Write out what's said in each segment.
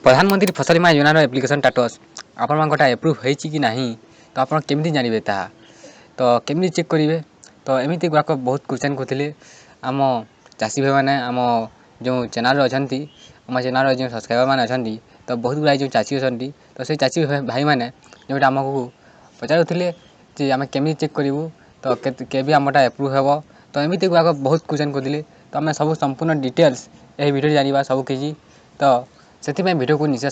प्रधानमंत्री फसल बीमा योजनार एप्लिकेशन स्टाटस आपटा एप्रुव कि ना तो आप केमी जानवे ता तो केमी चेक करेंगे। तो एमती गुड़ाक बहुत क्वेश्चन करते आम चाषी भाई मैंने आम जो चैनल अच्छा आम चैनल जो सब्सक्राइबर मैंने अच्छा तो बहुत गुड़ा जो चाषी अच्छा तो से चाषी भाई मैंने जोटा आमको पचारूले कि आम केमी चेक करूँ तो के आमटा एप्रुव हे तो एमती गुड़ाक बहुत क्वेश्चन करते तो आम सब संपूर्ण डिटेल्स यही वीडियो जाना सबकि तो से वीडियो को निश्चय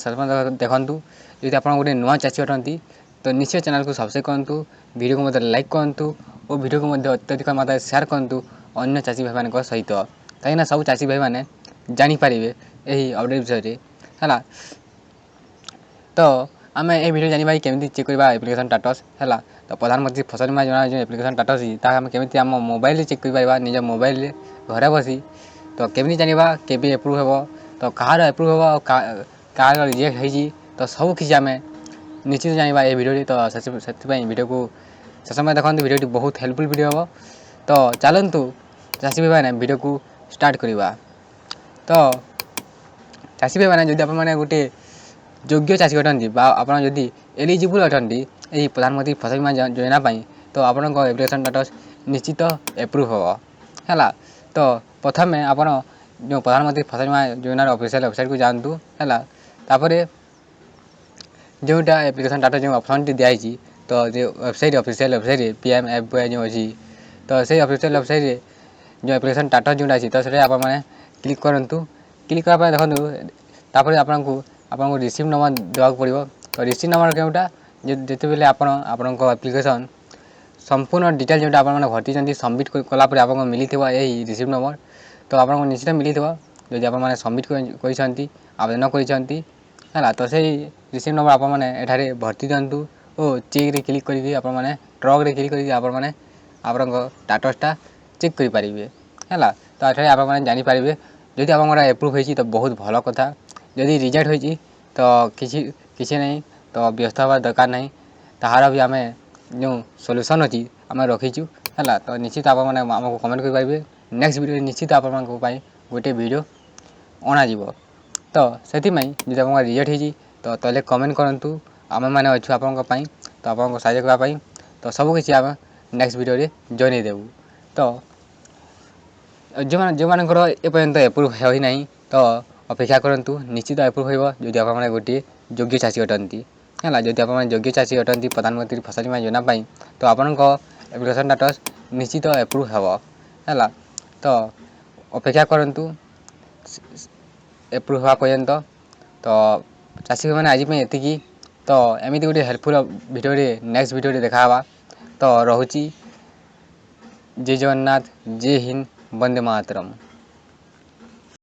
देखूँ। यदि आप गोटे नुआ चाषी अटंती तो निश्चय चैनल को सब्सक्राइब करूँ, वीडियो को लाइक करूँ और वीडियो को अत्यधिक मात्रा शेयर करूँ अन्य चाषी भाई मान सहित कहीं सब चाषी भाई मैंने जानीपारे यही अपडेट विषय है। तो आम ये वीडियो जानवा केमी चेक करवा एप्लिकेशन स्टाटस है। तो प्रधानमंत्री फसल बीमा योजना जो एप्लिकेशन स्टाटस आम केमी आम मोबाइल चेक कर निज मोबाइल घरे बसी तो केमी जानवा के एप्रुव हे तो कହାର एप्रुव हे कहाँ रिजेक्ट होती तो सब किसी आम निश्चित जानवा ये वीडियो। तो से वीडियो को शेष समय देखते वीडियो बहुत हेल्पफुल वीडियो हे। तो चलतु चाषी भाई मैंने वीडियो को स्टार्ट करवा। तो चाषी भाई मैंने जब आप गोटे योग्य चाषी अटंती आप एलिजिबल अटंती यही प्रधानमंत्री फसल बीमा योजना तो आपण एप्लिकेशन स्टाटस निश्चित एप्रुव है। तो प्रथम आप जो प्रधानमंत्री फसल बीमा योजनार ऑफिशियल वेबसाइट को जातु है। जोटा एप्लिकेशन स्टाटस जो ऑप्शन दिखाई तो जो वेबसाइट ऑफिशियल वेबसाइट PMFBY जो अच्छी तो से ऑफिशियल वेबसाइट जो एप्लिकेशन स्टाटस जोटा अच्छी तो से आप क्लिक करूँ। क्लिक करने देखो आपको रिसीव नंबर देवाक पड़ो। तो रिसीव नंबर क्योंटा जिते आपण एप्लिकेशन संपूर्ण डिटेल जोटा आप भर्ती सबमिट कलापर आपको मिली यही रिसीव नंबर तो आपको निश्चित मिली जो आप सबमिट कर आवेदन कर तो से रिसीव नंबर आपने भर्ती दिंतु और चेक रे क्लिक करके ट्रक रे क्लिक करके आप स्टाटसटा चेक करेंगे है। तो ये आप जानीपारे जदि आप एप्रुव हो तो बहुत भल कथा जदि रिजेक्ट होती तो किसी नहीं तो व्यस्त हवा दरकार नहीं तार भी आम जो सॉल्यूशन अच्छी आम रखीचु है। तो निश्चित आप आमको कमेंट करेंगे नेक्स्ट वीडियो निश्चित आप गोटे वीडियो अणाजी। तो से जब आप रिजेक्ट होती तो तले कमेंट करूँ आम मैंने अच्छु आपंपाई तो आपको साहय करने तो सबकि आम नेक्स्ट वीडियो जनईदेवु। तो जो मानकर एपर्यंत एप्रुव हो ना तो अपेक्षा करूँ निश्चित एप्रुव हो जदि आप गोटे योग्य चाषी अटंती है। जदि आप योग्य चाषी अटंती प्रधानमंत्री फसल बीमा योजना तो आपण एप्लिकेशन स्टाटस निश्चित एप्रुव है। तो अपेक्षा करूँ एप्रुव हवा पर्यंत। तो चाषी मैंने आज ये तो एमती गोटे हेल्पफुल वीडियो नेक्स्ट वीडियो देखा। तो रोची जय जगन्नाथ जय हिंद वंदे मातरम।